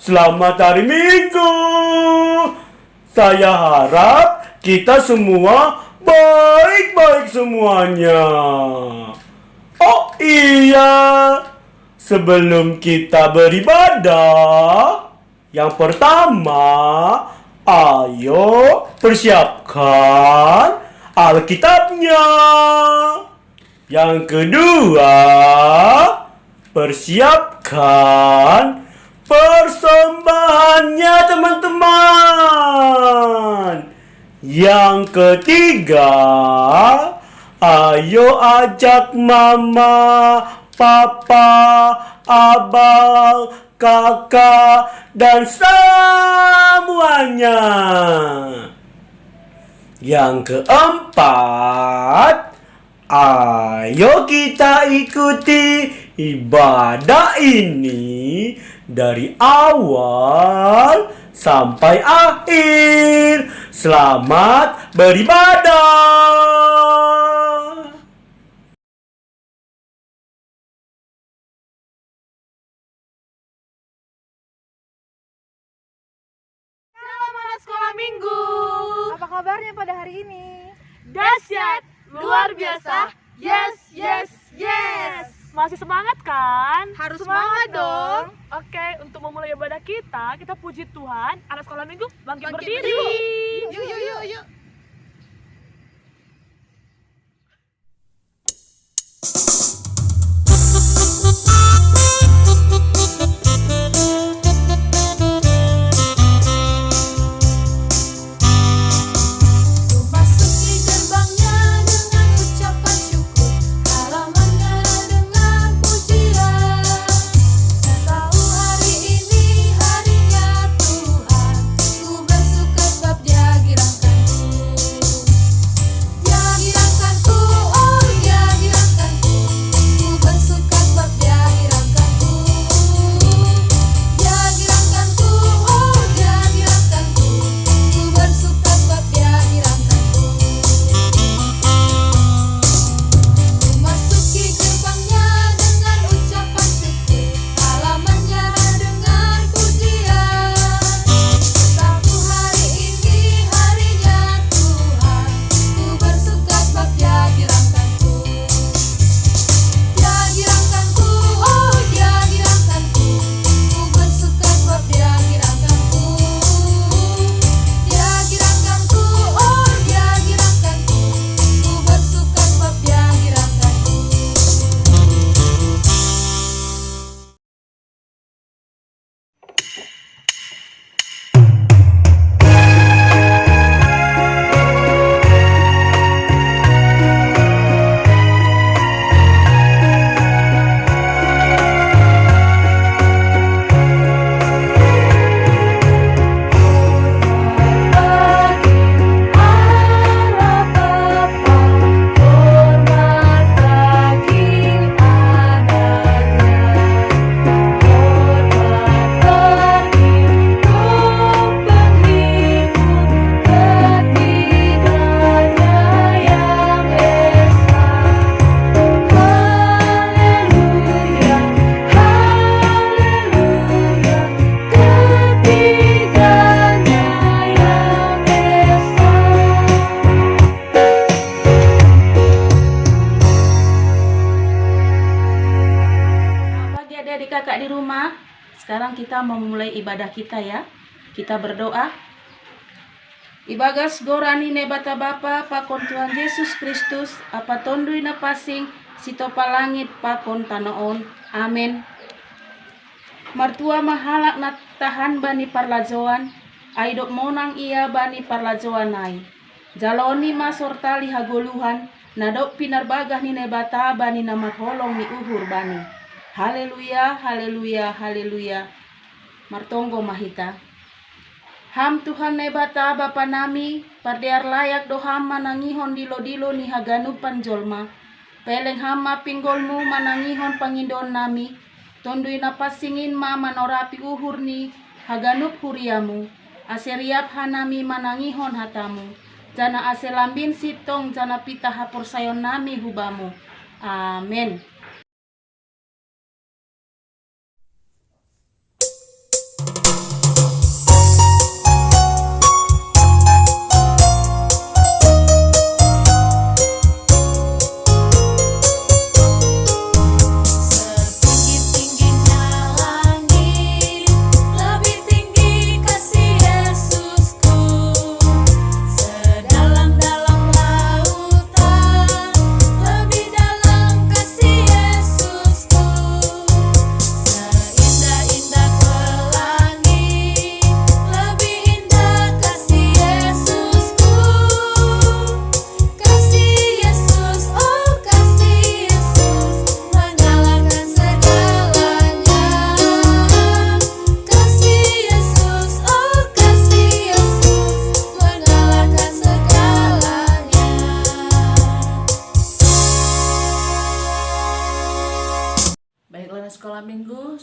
Selamat hari Minggu. Saya harap kita semua baik-baik semuanya. Oh iya, sebelum kita beribadah, yang pertama, ayo persiapkan Alkitabnya. Yang kedua, persiapkan persembahannya teman-teman. Yang ketiga, ayo ajak mama, papa, abang, kakak, dan semuanya. Yang keempat, ayo kita ikuti ibadah ini dari awal sampai akhir. Selamat beribadah. Selamat anak sekolah minggu. Apa kabarnya pada hari ini? Dahsyat, luar biasa. Yes, yes, yes. Masih semangat kan? Harus semangat dong. Oke, untuk memulai ibadah kita puji Tuhan. Anak sekolah minggu bangkit berdiri. Yuk. Masuki gerbangnya dengan ucapan syukur, halamannya dengan pujian. Tahu hari ini harinya Tuhan, ku bersuka sebab Dia girangkanku. Dia girangkanku, oh Dia girangkanku, ku bersuka sebab Dia girangkanku. Dia girangkanku, oh Dia girangkanku, ku bersuka sebab Dia girangkanku. Masuki gerbangnya dengan ucapan syukur, halamannya dengan pujian. Tahu hari ini harinya Tuhan, ku bersuka sebab Dia girangkanku. Dia girangkanku, oh Dia girangkanku, ku bersuka sebab Dia girangkanku. Dia girangkanku, oh Dia girangkanku, ku bersuka sebab Dia girangkanku. Bagi adik-adik kakak di rumah, sekarang kita mau memulai ibadah kita ya. Kita berdoa. Ibagas gorani nebata Bapa pakon Tuhan Yesus Kristus, apa tondui na pasing sitopa langit pakon tanaon. Amin. Martua mahalak na tahan bani parlajoan, aidok monang ia bani parlajoan nai. Jaloni masortali hagoluhan, nadok pinarbagah ni nebata bani na matholong ni uhur bani. Haleluya, haleluya, haleluya. Martonggo mahita. Ham Tuhan nebata Bapa nami, pardear layak doham manangihon dilo-dilo ni haganupan jolma. Peleng hama pinggolmu manangihon pangindon nami, tondui napasingin ma manorapi uhur ni haganup huriamu. Aseriap hanami manangihon hatamu. Jana aselambin sitong jana pita hapor sayon nami hubamu. Amin.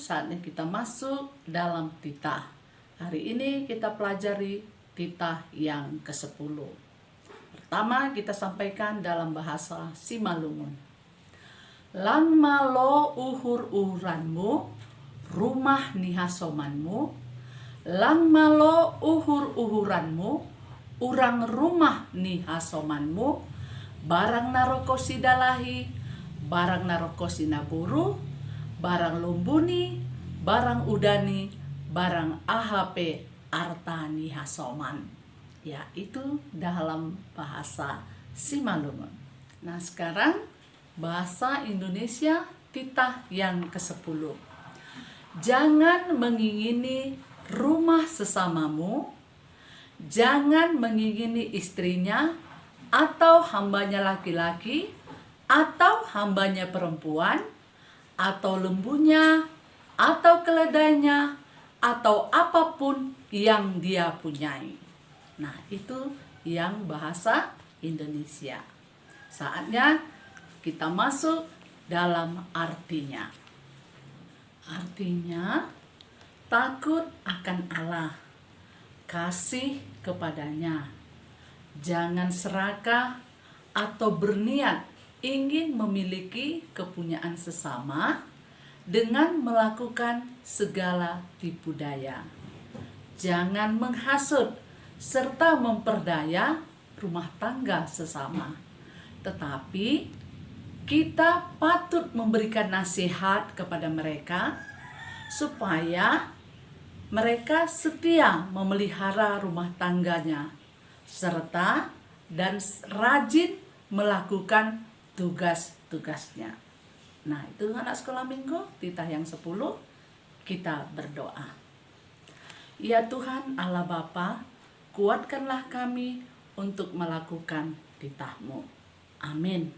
saatnya kita masuk dalam titah. Hari ini kita pelajari titah yang ke-10. Pertama kita sampaikan dalam bahasa Simalungun. Lang malo uhur uhuranmu, rumah nihasomanmu. Lang malo uhur uhuranmu, urang rumah nihasomanmu. Barang narokosi dalahi, barang narokosi naburu, barang lumbuni, barang udani, barang AHP arta nihasoman. Ya, itu dalam bahasa Simalungun. Nah, sekarang bahasa Indonesia titah yang ke-10. Jangan mengingini rumah sesamamu, jangan mengingini istrinya, atau hambanya laki-laki, atau hambanya perempuan, atau lembunya, atau keledainya, atau apapun yang dia punyai. Nah, itu yang bahasa Indonesia. Saatnya kita masuk dalam artinya. Artinya, takut akan Allah, kasih kepadanya, jangan serakah atau berniat ingin memiliki kepunyaan sesama dengan melakukan segala tipu daya. Jangan menghasut serta memperdaya rumah tangga sesama. Tetapi kita patut memberikan nasihat kepada mereka supaya mereka setia memelihara rumah tangganya serta dan rajin melakukan tugas-tugasnya. Nah, itu anak sekolah minggu, titah yang 10, kita berdoa. Ya Tuhan Allah Bapa, kuatkanlah kami untuk melakukan titah-Mu. Amin.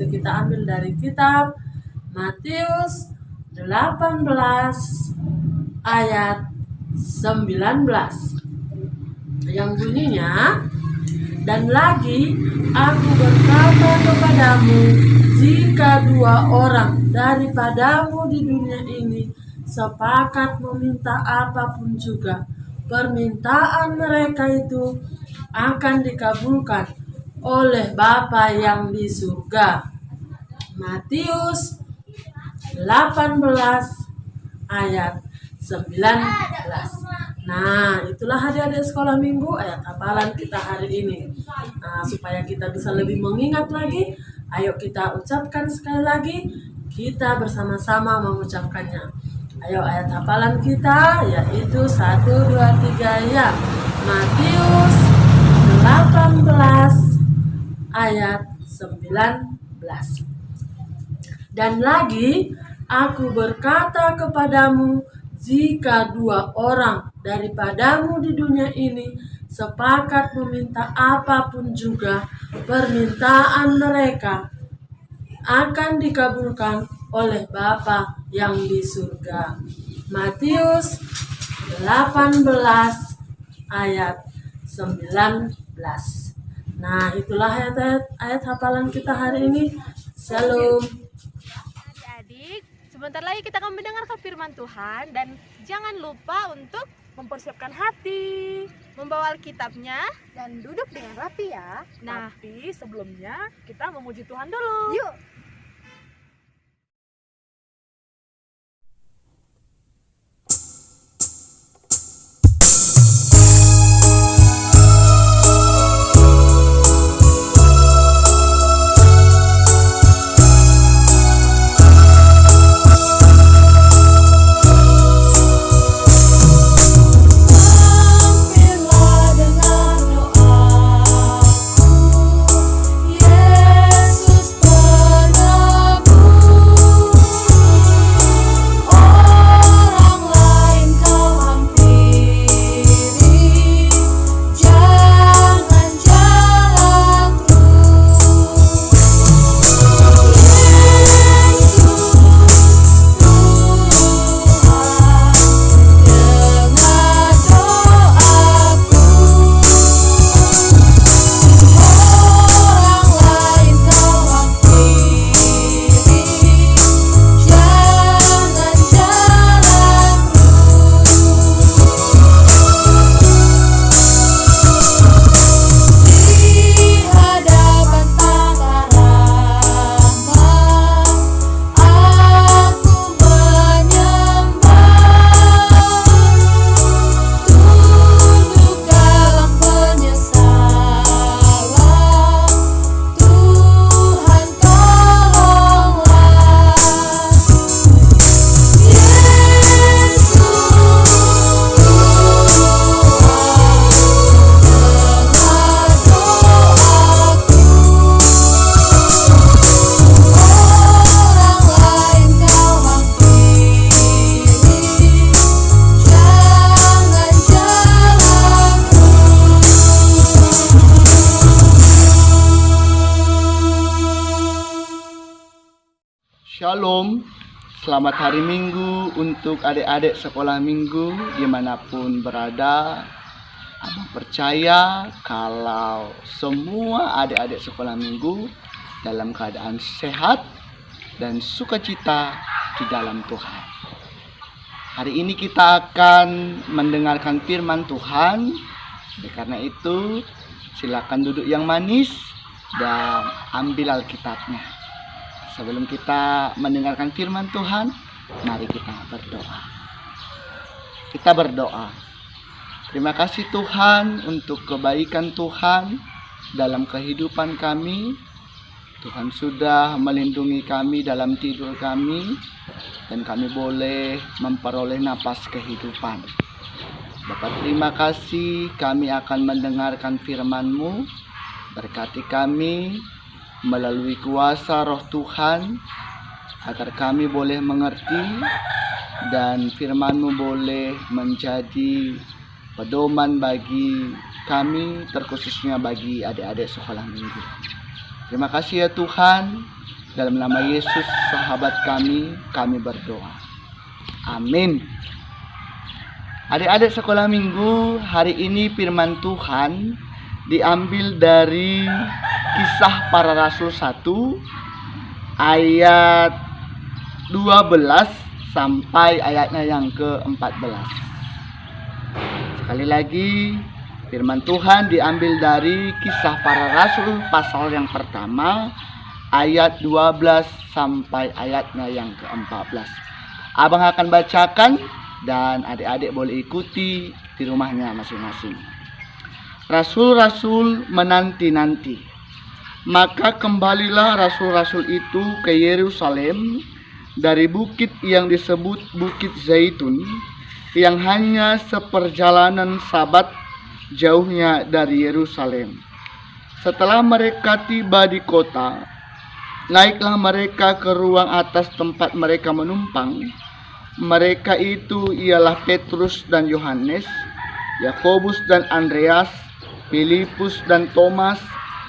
Kita ambil dari kitab Matius 18 ayat 19 yang bunyinya, dan lagi aku berkata kepadamu, jika 2 orang daripadamu di dunia ini sepakat meminta apapun juga, permintaan mereka itu akan dikabulkan oleh Bapa yang di surga. Matius 18 ayat 19. Nah, itulah adik-adik sekolah minggu ayat hafalan kita hari ini. Nah, supaya kita bisa lebih mengingat lagi, ayo kita ucapkan sekali lagi, kita bersama-sama mengucapkannya. Ayo ayat hafalan kita yaitu 1, 2, 3 ya. Matius 18 ayat 19. Dan lagi aku berkata kepadamu, jika 2 orang daripadamu di dunia ini sepakat meminta apapun juga, permintaan mereka akan dikabulkan oleh Bapa yang di surga. Matius 18 ayat 19. Nah, itulah ayat hafalan kita hari ini. Shalom. Adik-adik, sebentar lagi kita akan mendengarkan firman Tuhan dan jangan lupa untuk mempersiapkan hati. membawa Alkitabnya dan duduk dengan rapi ya. Nah, tapi sebelumnya kita memuji Tuhan dulu. Yuk. Hampirlah dengar doaku, Yesus penebus. Orang lain kau hampiri, jangan jalan terus. Yesus Tuhan, dengar doaku. Orang lain kau hampiri, jangan jalan terus. Di hadapan Tata Rahmat, aku menyembah. Tunduk dalam penyesalan, Tuhan tolonglah. Yesus Shalom, selamat hari Minggu untuk adik-adik sekolah minggu dimanapun berada. Abang percaya kalau semua adik-adik sekolah minggu dalam keadaan sehat dan sukacita di dalam Tuhan. Hari ini kita akan mendengarkan firman Tuhan. Oleh karena itu, silakan duduk yang manis dan ambil Alkitabnya. Sebelum kita mendengarkan firman Tuhan, mari kita berdoa. Kita berdoa. Terima kasih Tuhan untuk kebaikan Tuhan dalam kehidupan kami. Tuhan sudah melindungi kami dalam tidur kami, dan kami boleh memperoleh napas kehidupan. Bapa, terima kasih kami akan mendengarkan firman-Mu. Berkati kami melalui kuasa Roh Tuhan, agar kami boleh mengerti dan firman-Mu boleh menjadi pedoman bagi kami, terkhususnya bagi adik-adik sekolah minggu. Terima kasih ya Tuhan, dalam nama Yesus sahabat kami berdoa. Amin. Adik-adik sekolah minggu, hari ini firman Tuhan diambil dari Kisah Para Rasul 1 ayat 12 sampai ayatnya yang ke-14. Sekali lagi, firman Tuhan diambil dari Kisah Para Rasul pasal yang pertama ayat 12 sampai ayatnya yang ke-14. Abang akan bacakan dan adik-adik boleh ikuti di rumahnya masing-masing. Rasul-rasul menanti-nanti. Maka kembalilah rasul-rasul itu ke Yerusalem dari bukit yang disebut Bukit Zaitun, yang hanya seperjalanan Sabat jauhnya dari Yerusalem. Setelah mereka tiba di kota, naiklah mereka ke ruang atas tempat mereka menumpang. Mereka itu ialah Petrus dan Yohanes, Yakobus dan Andreas, Filipus dan Thomas,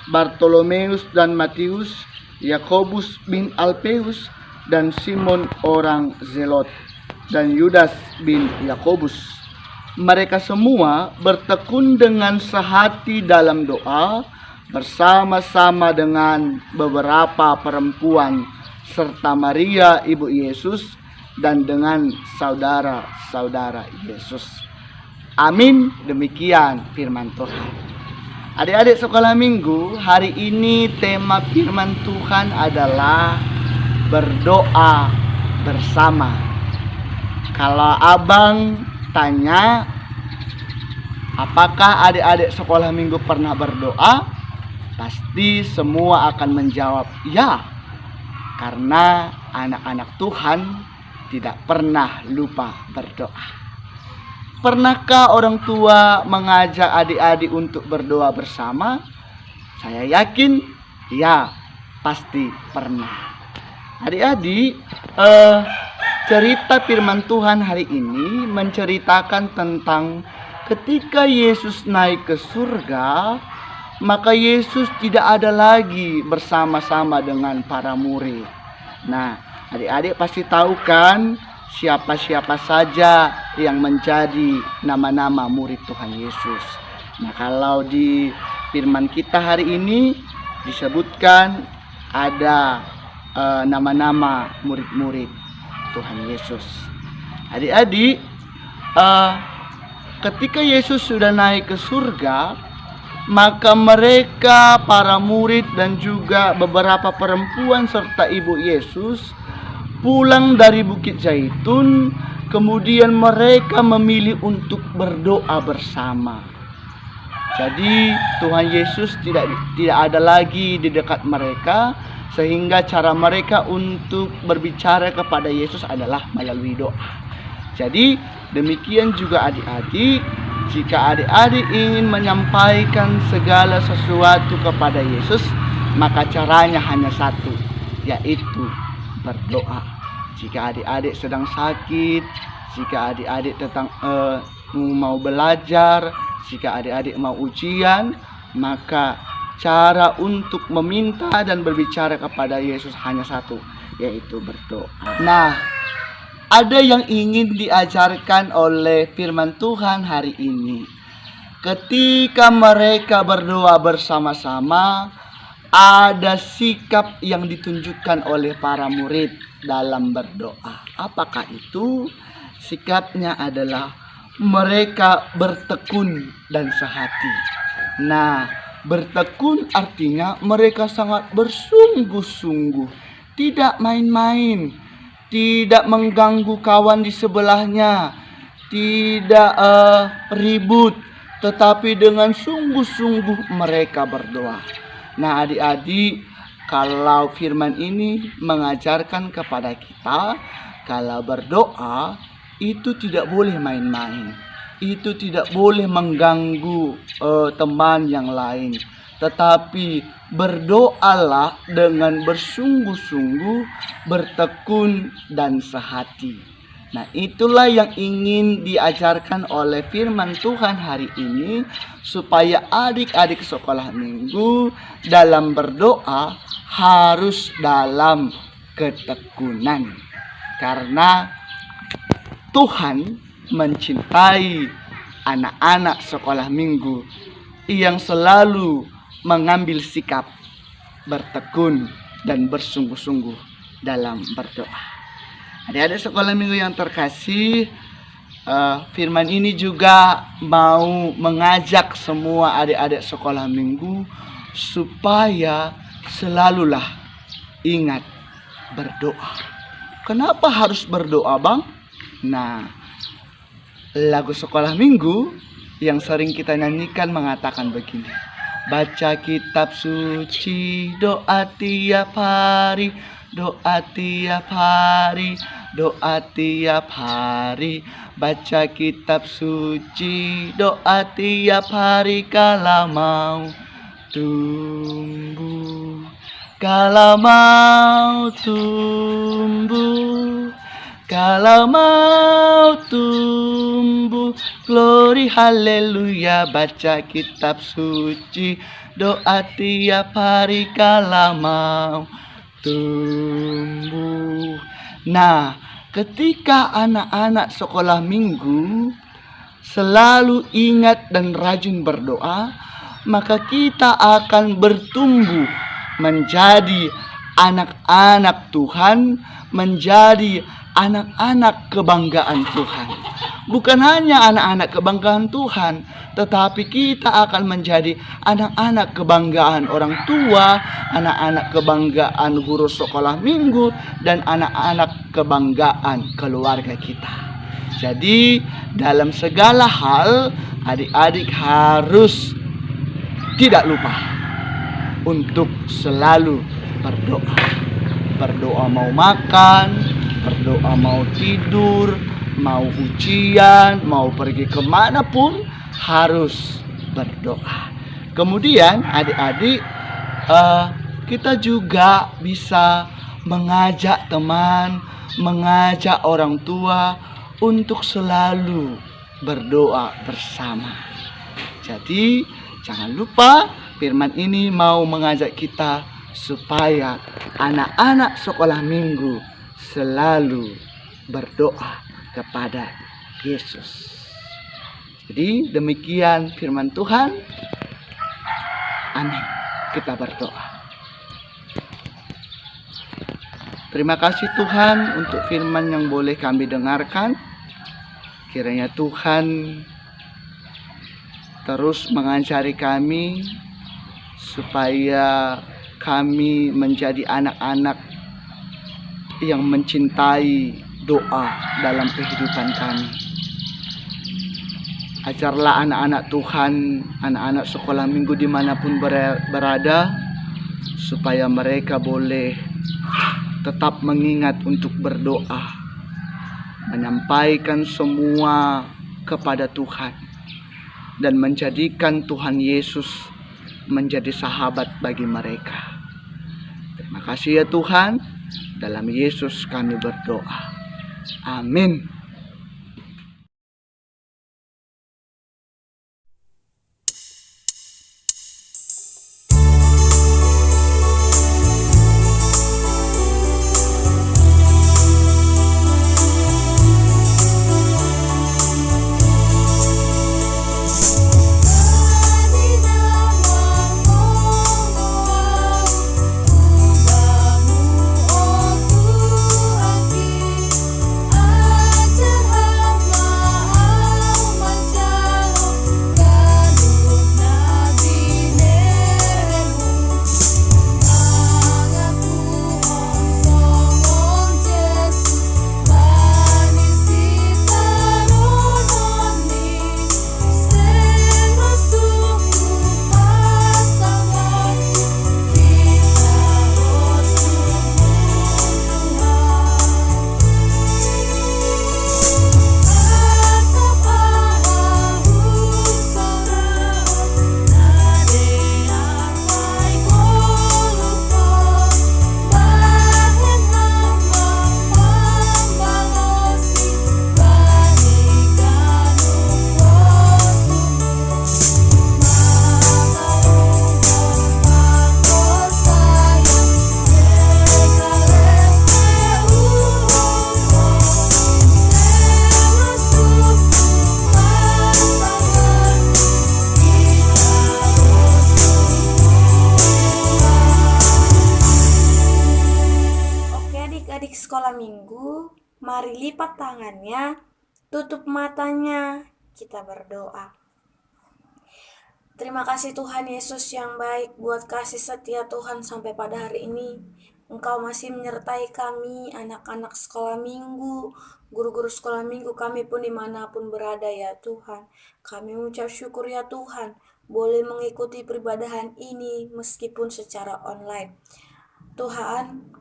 Bartolomeus dan Matius, Yakobus bin Alpeus, dan Simon orang Zelot, dan Yudas bin Yakobus. Mereka semua bertekun dengan sehati dalam doa bersama-sama dengan beberapa perempuan serta Maria ibu Yesus dan dengan saudara-saudara Yesus. Amin. Demikian firman Tuhan. Adik-adik sekolah minggu, hari ini tema firman Tuhan adalah berdoa bersama. Kalau abang tanya, apakah adik-adik sekolah minggu pernah berdoa? Pasti semua akan menjawab ya, karena anak-anak Tuhan tidak pernah lupa berdoa. Pernahkah orang tua mengajak adik-adik untuk berdoa bersama? Saya yakin ya, pasti pernah. Adik-adik, cerita firman Tuhan hari ini menceritakan tentang ketika Yesus naik ke surga, maka Yesus tidak ada lagi bersama-sama dengan para murid. Nah, adik-adik pasti tahu kan siapa-siapa saja yang menjadi nama-nama murid Tuhan Yesus. Nah, kalau di firman kita hari ini disebutkan ada nama-nama murid-murid Tuhan Yesus. Adik-adik, ketika Yesus sudah naik ke surga, maka mereka, para murid dan juga beberapa perempuan serta ibu Yesus pulang dari Bukit Zaitun. Kemudian mereka memilih untuk berdoa bersama. Jadi Tuhan Yesus tidak ada lagi di dekat mereka, sehingga cara mereka untuk berbicara kepada Yesus adalah melalui doa. Jadi demikian juga adik-adik, jika adik-adik ingin menyampaikan segala sesuatu kepada Yesus, maka caranya hanya satu, yaitu berdoa. Jika adik-adik sedang sakit, jika adik-adik mau belajar, jika adik-adik mau ujian, maka cara untuk meminta dan berbicara kepada Yesus hanya satu, yaitu berdoa. Nah, ada yang ingin diajarkan oleh firman Tuhan hari ini. Ketika mereka berdoa bersama-sama, ada sikap yang ditunjukkan oleh para murid dalam berdoa. Apakah itu? Sikapnya adalah mereka bertekun dan sehati. Nah, bertekun artinya mereka sangat bersungguh-sungguh, tidak main-main, tidak mengganggu kawan di sebelahnya, tidak ribut, tetapi dengan sungguh-sungguh mereka berdoa. Nah, adik-adik, kalau firman ini mengajarkan kepada kita, kalau berdoa itu tidak boleh main-main. Itu tidak boleh mengganggu teman yang lain, tetapi berdoalah dengan bersungguh-sungguh, bertekun dan sehati. Nah, itulah yang ingin diajarkan oleh firman Tuhan hari ini, supaya adik-adik sekolah minggu dalam berdoa harus dalam ketekunan, karena Tuhan mencintai anak-anak sekolah minggu yang selalu mengambil sikap bertekun dan bersungguh-sungguh dalam berdoa. Adik-adik sekolah minggu yang terkasih, firman ini juga mau mengajak semua adik-adik sekolah minggu supaya selalulah ingat berdoa. Kenapa harus berdoa, Bang? Nah, lagu sekolah minggu yang sering kita nyanyikan mengatakan begini: baca kitab suci, doa tiap hari, doa tiap hari, doa tiap hari. Baca kitab suci, doa tiap hari, kalau mau tumbuh, kalau mau tumbuh, kalau mau tumbuh, glory haleluya. Baca kitab suci, doa tiap hari, kalau mau tumbuh. Nah, ketika anak-anak sekolah minggu selalu ingat dan rajin berdoa, maka kita akan bertumbuh menjadi anak-anak Tuhan, menjadi anak-anak kebanggaan Tuhan. Bukan hanya anak-anak kebanggaan Tuhan, tetapi kita akan menjadi anak-anak kebanggaan orang tua, anak-anak kebanggaan guru sekolah minggu, dan anak-anak kebanggaan keluarga kita. Jadi dalam segala hal adik-adik harus tidak lupa untuk selalu berdoa. Berdoa mau makan, berdoa mau tidur, mau ujian, mau pergi kemanapun harus berdoa. Kemudian adik-adik kita juga bisa mengajak teman, mengajak orang tua untuk selalu berdoa bersama. Jadi jangan lupa firman ini mau mengajak kita supaya anak-anak sekolah minggu selalu berdoa kepada Yesus. Jadi demikian firman Tuhan. Amin. Kita berdoa. Terima kasih Tuhan untuk firman yang boleh kami dengarkan. Kiranya Tuhan terus mengajari kami supaya kami menjadi anak-anak yang mencintai doa dalam kehidupan kami. Ajarlah anak-anak Tuhan, anak-anak sekolah minggu dimanapun berada, supaya mereka boleh tetap mengingat untuk berdoa, menyampaikan semua kepada Tuhan, dan menjadikan Tuhan Yesus menjadi sahabat bagi mereka. Terima kasih ya Tuhan, dalam Yesus kami berdoa. Amin. Adik-adik sekolah minggu, mari lipat tangannya, tutup matanya, kita berdoa. Terima kasih Tuhan Yesus yang baik buat kasih setia Tuhan sampai pada hari ini. Engkau masih menyertai kami, anak-anak sekolah minggu, guru-guru sekolah minggu, kami pun dimanapun berada ya Tuhan. Kami mengucap syukur ya Tuhan, boleh mengikuti peribadahan ini meskipun secara online. Tuhan,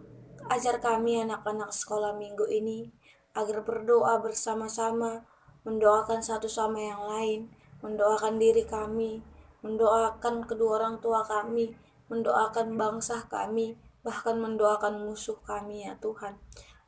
ajar kami anak-anak sekolah minggu ini agar berdoa bersama-sama, mendoakan satu sama yang lain, mendoakan diri kami, mendoakan kedua orang tua kami, mendoakan bangsa kami, bahkan mendoakan musuh kami ya Tuhan.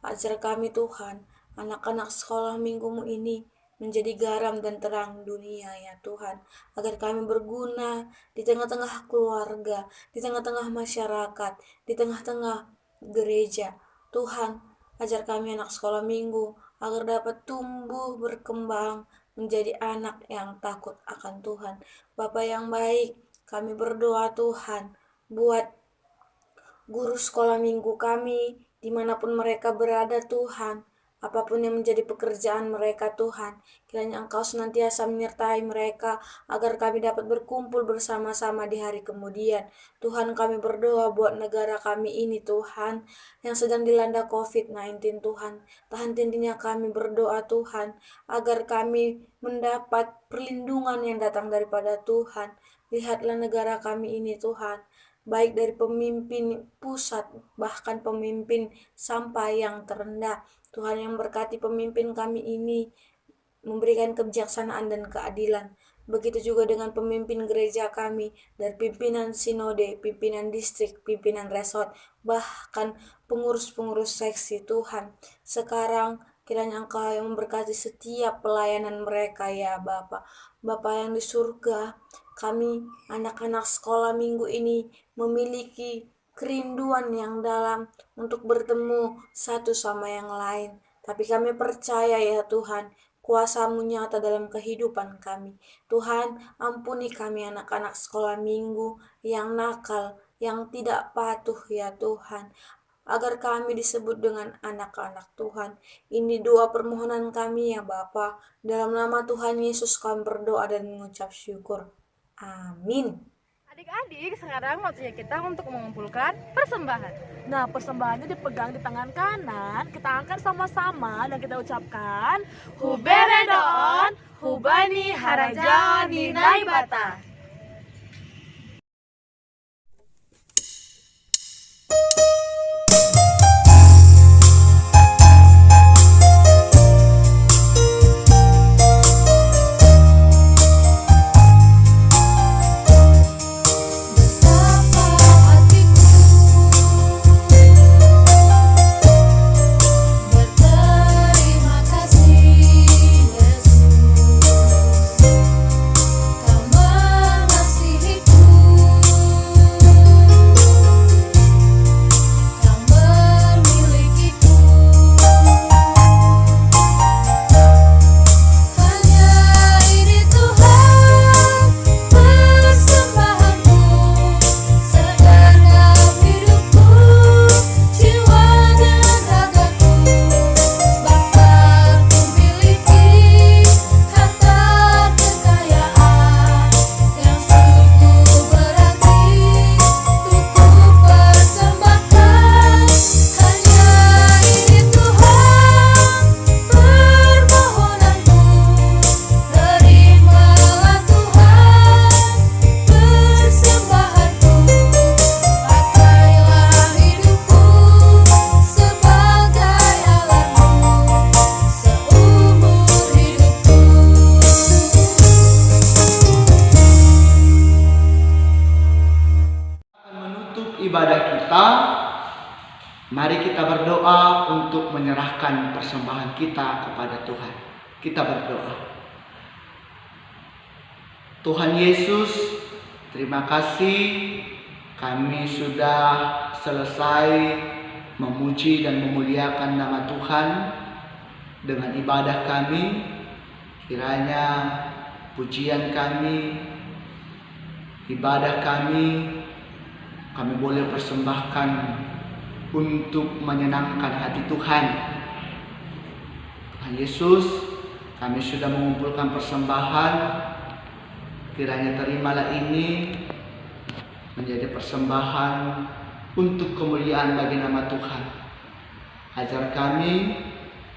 Ajar kami Tuhan, anak-anak sekolah minggumu ini menjadi garam dan terang dunia ya Tuhan, agar kami berguna di tengah-tengah keluarga, di tengah-tengah masyarakat, di tengah-tengah gereja. Tuhan, ajar kami anak sekolah minggu agar dapat tumbuh berkembang menjadi anak yang takut akan Tuhan. Bapa yang baik, kami berdoa Tuhan buat guru sekolah minggu kami dimanapun mereka berada Tuhan. Apapun yang menjadi pekerjaan mereka Tuhan, kiranya Engkau senantiasa menyertai mereka agar kami dapat berkumpul bersama-sama di hari kemudian. Tuhan, kami berdoa buat negara kami ini Tuhan, yang sedang dilanda COVID-19 Tuhan. Tahan hentinya kami berdoa Tuhan, agar kami mendapat perlindungan yang datang daripada Tuhan. Lihatlah negara kami ini Tuhan, baik dari pemimpin pusat bahkan pemimpin sampai yang terendah. Tuhan yang berkati pemimpin kami ini, memberikan kebijaksanaan dan keadilan. Begitu juga dengan pemimpin gereja kami, dari pimpinan sinode, pimpinan distrik, pimpinan resort, bahkan pengurus-pengurus seksi Tuhan. Sekarang kiranya Engkau yang memberkati setiap pelayanan mereka ya Bapa. Bapa yang di surga, kami anak-anak sekolah minggu ini memiliki kerinduan yang dalam untuk bertemu satu sama yang lain. Tapi kami percaya ya Tuhan, kuasa-Mu nyata dalam kehidupan kami. Tuhan, ampuni kami anak-anak sekolah minggu yang nakal, yang tidak patuh ya Tuhan, agar kami disebut dengan anak-anak Tuhan. Ini doa permohonan kami ya Bapa. Dalam nama Tuhan Yesus kami berdoa dan mengucap syukur. Amin. Adik-adik, sekarang waktunya kita untuk mengumpulkan persembahan. Nah, persembahannya dipegang di tangan kanan, kita angkat sama-sama dan kita ucapkan Huberedon, Hubani Haraja Ninai Bata. Berterima kasih Yesus, Kau mengasihiku, Kau memilikiku. Hanya ini Tuhan persembahanku, segenap hidupku, jiwa dan ragaku. Sebab tak kumiliki harta kekayaan yang cukup berarti untuk kupersembahkan. Hanya ini Tuhan permohonanku, terimalah Tuhan persembahanku. Pakailah hidupku sebagai alatmu seumur hidupku. Menutup ibadah kita, mari kita berdoa untuk menyerahkan persembahan kita kepada Tuhan. Kita berdoa. Tuhan Yesus, terima kasih kami sudah selesai memuji dan memuliakan nama Tuhan dengan ibadah kami. Kiranya pujian kami, ibadah kami boleh persembahkan untuk menyenangkan hati Tuhan. Tuhan Yesus, kami sudah mengumpulkan persembahan. Kiranya terimalah ini menjadi persembahan untuk kemuliaan bagi nama Tuhan. Ajar kami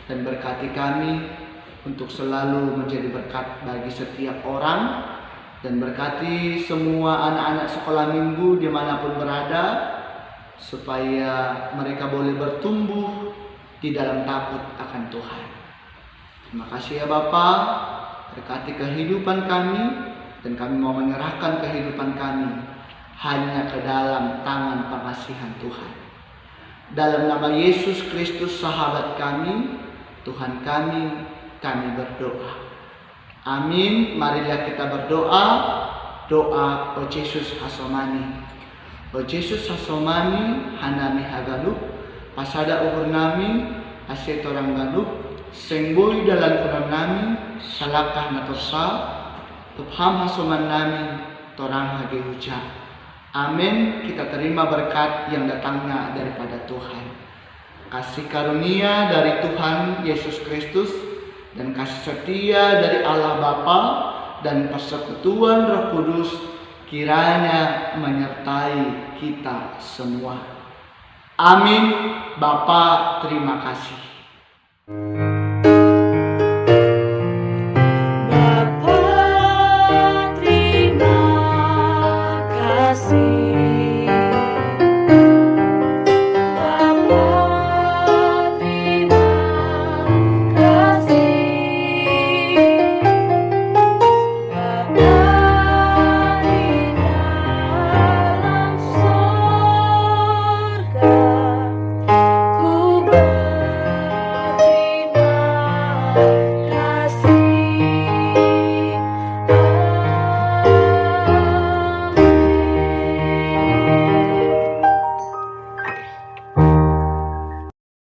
dan berkati kami untuk selalu menjadi berkat bagi setiap orang, dan berkati semua anak-anak sekolah minggu dimanapun berada, supaya mereka boleh bertumbuh di dalam takut akan Tuhan. Terima kasih ya Bapa, berkati kehidupan kami, dan kami mau menyerahkan kehidupan kami hanya ke dalam tangan pengasihan Tuhan. Dalam nama Yesus Kristus sahabat kami, Tuhan kami berdoa. Amin. Marilah kita berdoa. Doa O Yesus Hasomani. O Jesus sasomani hanami hagalup, pasada uhur nami, ase torang galup, sengboi dalam kurang nami, salakah natosa, tupham hasoman nami, torang hage ucap. Amin. Kita terima berkat yang datangnya daripada Tuhan. Kasih karunia dari Tuhan Yesus Kristus dan kasih setia dari Allah Bapa dan persekutuan Roh Kudus kiranya menyertai kita semua. Amin. Bapa, terima kasih.